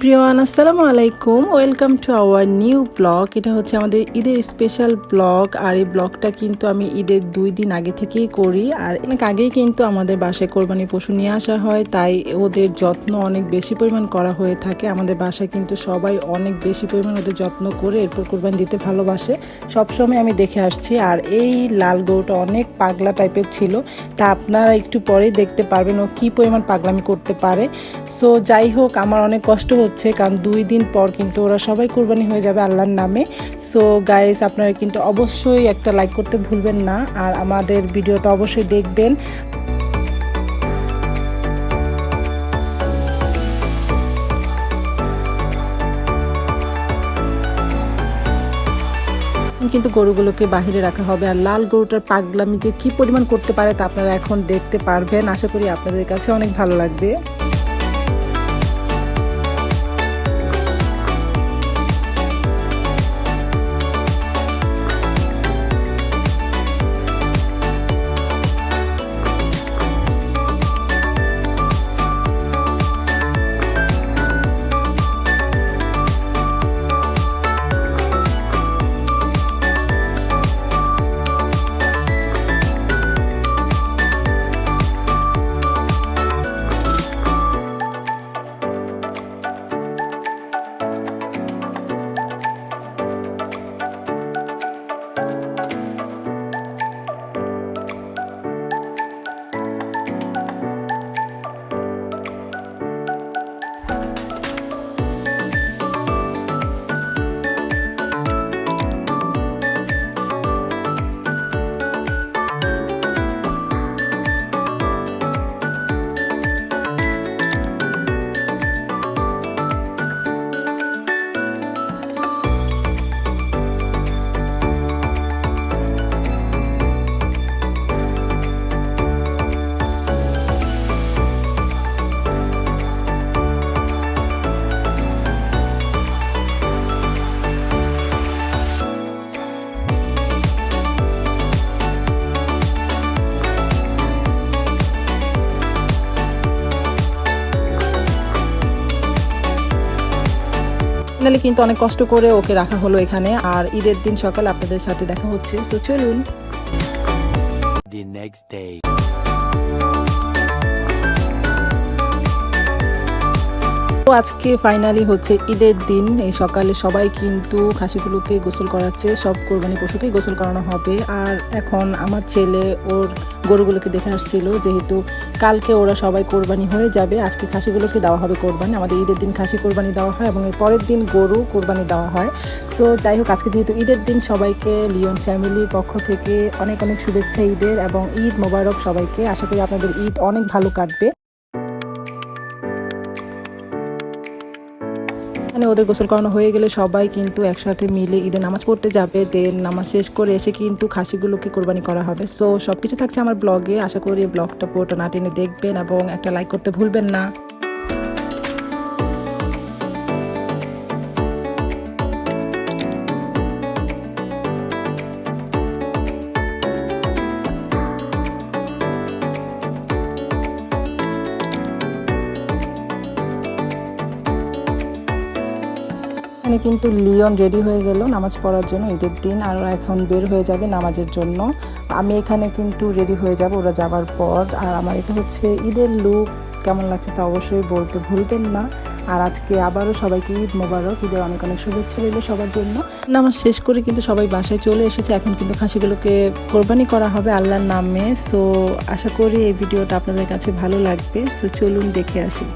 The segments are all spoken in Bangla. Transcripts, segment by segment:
এভরিওয়ান, আসসালামু আলাইকুম। Welcome to our new blog. এটা হচ্ছে আমাদের ঈদের স্পেশাল ব্লগ। আর এই ব্লগটা কিন্তু আমি ঈদের 2 দিন আগে থেকেই করি। আর অনেক আগেই কিন্তু আমাদের বাসায় কোরবানির পশু নিয়ে আসা হয়, তাই ওদের যত্ন অনেক বেশি পরিমাণ করা হয়ে থাকে। আমাদের বাসায় কিন্তু সবাই অনেক বেশি পরিমাণ ওদের যত্ন করে এরপর কোরবানি দিতে ভালোবাসে, সবসময় আমি দেখে আসছি। আর এই লাল গরুটা অনেক পাগলা টাইপের ছিল, তা আপনারা একটু পরেই দেখতে পারবেন ও কী পরিমাণ পাগলামি করতে পারে। সো যাই হোক, আমার অনেক কষ্ট হচ্ছে, কারণ 2 দিন পর কিন্তু ওরা সবাই কোরবানি হয়ে যাবে আল্লাহর নামে। সো গাইস, আপনারা কিন্তু অবশ্যই একটা লাইক করতে ভুলবেন না, আর আমাদের ভিডিওটা অবশ্যই দেখবেন। কিন্তু গরুগুলোকে বাহিরে রাখা হবে। আর লাল গরুটার পাগলামি যে কি পরিমাণ করতে পারে তা আপনারা এখন দেখতে পারবেন। আশা করি আপনাদের কাছে অনেক ভালো লাগবে। ফাইনালি কিন্তু অনেক কষ্ট করে ওকে রাখা হলো এখানে। আর ঈদের দিন সকালে আপনাদের সাথে দেখা হচ্ছে, সো চলুন। The next day. আজকে ফাইনালি হচ্ছে ঈদের দিন। এই সকালে সবাই কিন্তু খাসিগুলোকে গোসল করাচ্ছে, সব কোরবানি পশুকে গোসল করানো হবে। আর এখন আমার ছেলে ওর গরুগুলোকে দেখে আসছিল, যেহেতু কালকে ওরা সবাই কোরবানি হয়ে যাবে, আজকে খাসিগুলোকে দেওয়া হবে কোরবানি। আমাদের ঈদের দিন খাসি কোরবানি দেওয়া হয় এবং এর পরের দিন গরু কোরবানি দেওয়া হয়। সো যাই হোক, আজকে যেহেতু ঈদের দিন, সবাইকে লিওন ফ্যামিলির পক্ষ থেকে অনেক অনেক শুভেচ্ছা ঈদের, এবং ঈদ মোবারক সবাইকে। আশা করি আপনাদের ঈদ অনেক ভালো কাটবে। ওদের গোসল করানো হয়ে গেলে সবাই কিন্তু একসাথে মিলে ঈদের নামাজ পড়তে যাবে। দেন নামাজ শেষ করে এসে কিন্তু খাসিগুলোকে কোরবানি করা হবে। সো সবকিছু থাকছে আমার ব্লগে। আশা করি ব্লগটা পুরোটা না টেনে দেখবেন এবং একটা লাইক করতে ভুলবেন না। এখানে কিন্তু লিওন রেডি হয়ে গেল নামাজ পড়ার জন্য ঈদের দিন, আর ওরা এখন বের হয়ে যাবে নামাজের জন্য। আমি এখানে কিন্তু রেডি হয়ে যাব ওরা যাবার পর। আর আমার এটা হচ্ছে ঈদের লুক, কেমন লাগছে তা অবশ্যই বলতে ভুলবেন না। আর আজকে আবারও সবাইকে ঈদ মোবারক, ঈদের অনেক অনেক শুভেচ্ছা রইল সবার জন্য। নামাজ শেষ করে কিন্তু সবাই বাসায় চলে এসেছে। এখন কিন্তু খাসিগুলোকে কোরবানি করা হবে আল্লাহর নামে। সো আশা করি এই ভিডিওটা আপনাদের কাছে ভালো লাগবে। সো চলুন দেখে আসি।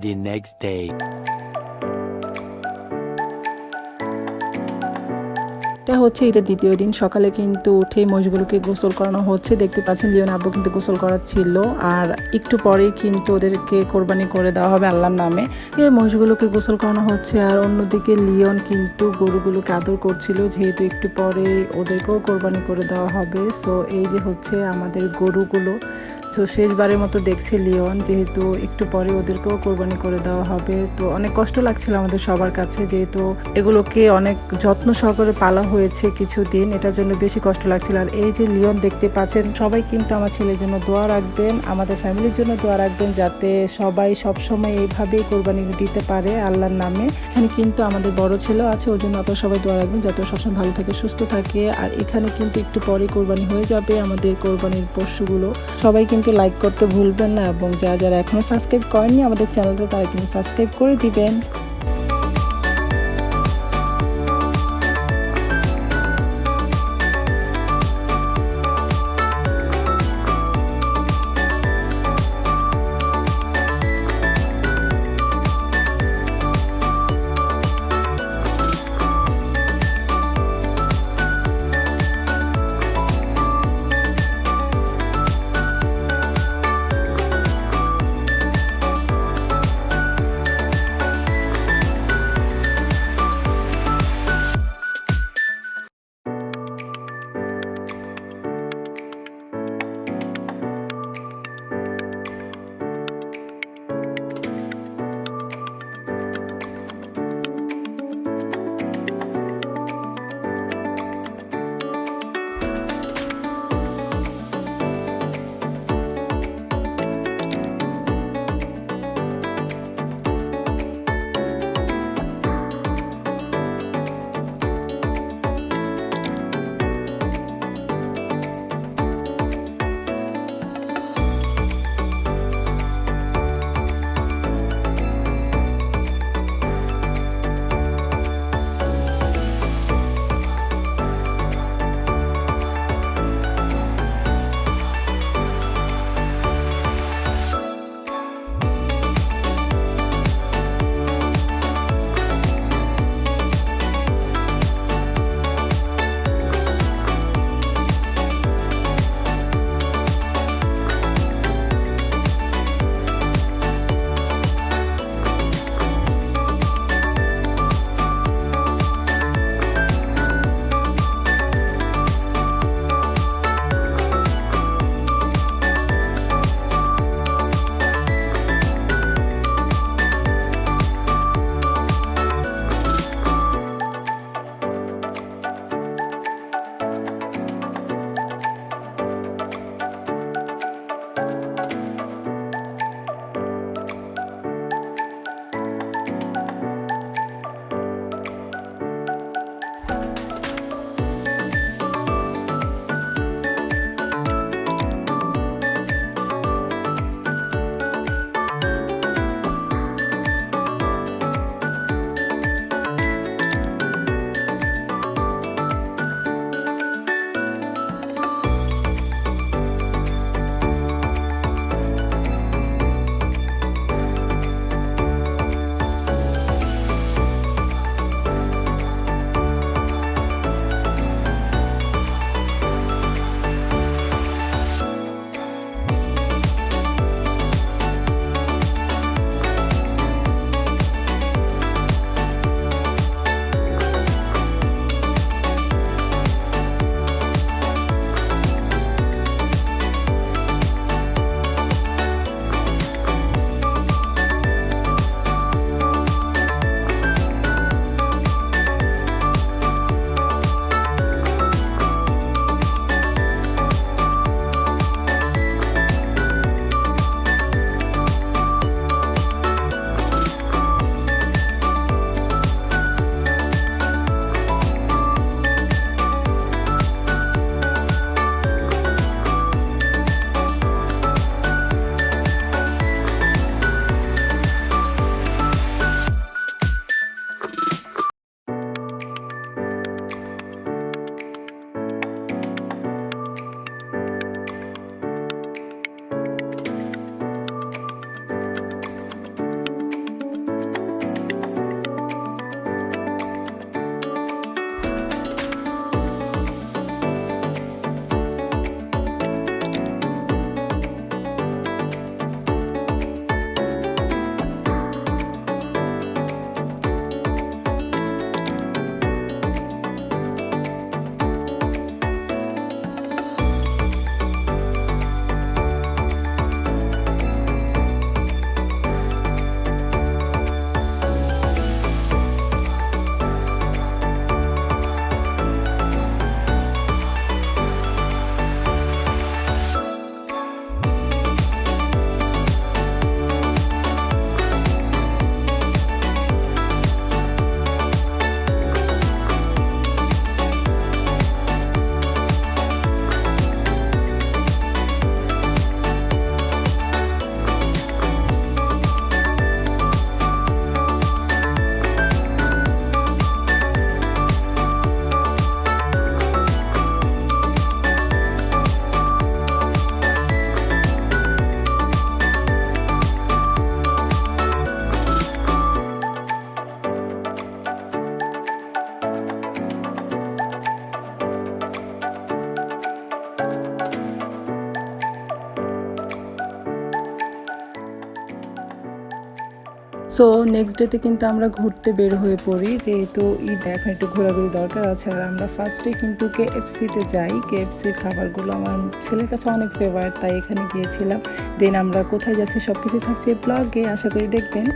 The next day. এটা হচ্ছে ঈদের দ্বিতীয় দিন। সকালে কিন্তু উঠে মহিষগুলোকে গোসল করানো হচ্ছে। দেখতে পাচ্ছেন লিওন আব্বু কিন্তু গোসল করাচ্ছিল, আর একটু পরেই কিন্তু ওদেরকে কোরবানি করে দেওয়া হবে আল্লাহর নামে। মহিষগুলোকে গোসল করানো হচ্ছে, আর অন্যদিকে লিওন কিন্তু গরুগুলোকে আদর করছিল, যেহেতু একটু পরে ওদেরকেও কোরবানি করে দেওয়া হবে। সো এই যে হচ্ছে আমাদের গরুগুলো, তো শেষবারের মতো দেখছে লিওন, যেহেতু একটু পরে ওদেরকেও কোরবানি করে দেওয়া হবে। তো অনেক কষ্ট লাগছিল আমাদের সবার কাছে, যেহেতু এগুলোকে অনেক যত্ন সহকারে পালা হয়েছে কিছুদিন, এটার জন্য বেশি কষ্ট লাগছিল। আর এই যে লিওন দেখতে পাচ্ছেন, সবাই কিন্তু আমার ছেলের জন্য দোয়া রাখবেন, আমাদের ফ্যামিলির জন্য দোয়া রাখবেন, যাতে সবাই সবসময় এইভাবেই কোরবানি দিতে পারে আল্লাহর নামে। এখানে কিন্তু আমাদের বড় ছেলেও আছে, ওর জন্য আপনারা সবাই দোয়া রাখবেন যাতে ও সবসময় ভালো থাকে, সুস্থ থাকে। আর এখানে কিন্তু একটু পরে কোরবানি হয়ে যাবে আমাদের কোরবানির পশুগুলো। সবাই কিন্তু লাইক করতে ভুলবেন না, এবং যারা এখনো সাবস্ক্রাইব করেননি আমাদের চ্যানেলটা, তারা কিন্তু সাবস্ক্রাইব করে দিবেন। সো নেক্সট ডেতে কিন্তু আমরা ঘুরতে বের হয়ে পড়ি, যেহেতু ঈদ এখন একটু ঘোরাঘুরি দরকার আছে। আর আমরা ফার্স্টে কিন্তু KFC-তে যাই। KFC-র খাবারগুলো আমার ছেলের কাছে অনেক ফেভারিট, তাই এখানে গিয়েছিলাম। দেন আমরা কোথায় যাচ্ছি সব কিছু থাকছে এই ব্লগে, আশা করি দেখবেন।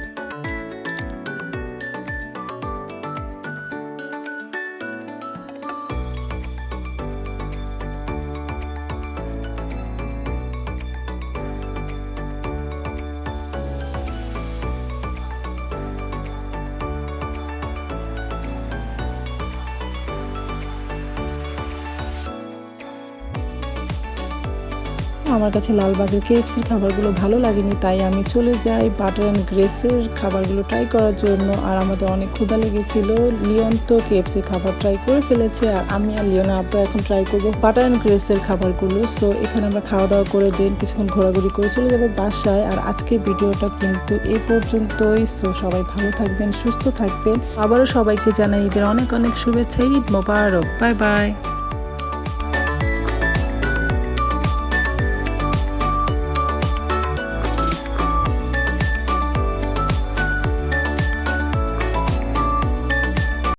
আমার কাছে লালবাগের KFC-র খাবারগুলো ভালো লাগেনি, তাই আমি চলে যাই বাটার অ্যান্ড গ্রেসের খাবারগুলো ট্রাই করার জন্য। আর আমাদের অনেক ক্ষুধা লেগেছিল। লিওন তো KFC-র খাবার ট্রাই করে ফেলেছে, আর আমি আর লিওনা আপু এখন ট্রাই করবো বাটার অ্যান্ড গ্রেসের খাবারগুলো। সো এখানে আমরা খাওয়া দাওয়া করে দিন কিছুক্ষণ ঘোরাঘুরি করে চলে যাবো বাসায়। আর আজকে ভিডিওটা কিন্তু এই পর্যন্তই। সো সবাই ভালো থাকবেন, সুস্থ থাকবেন। আবারও সবাইকে জানাই ঈদের অনেক অনেক শুভেচ্ছা। ঈদ মোবারক। Bye by.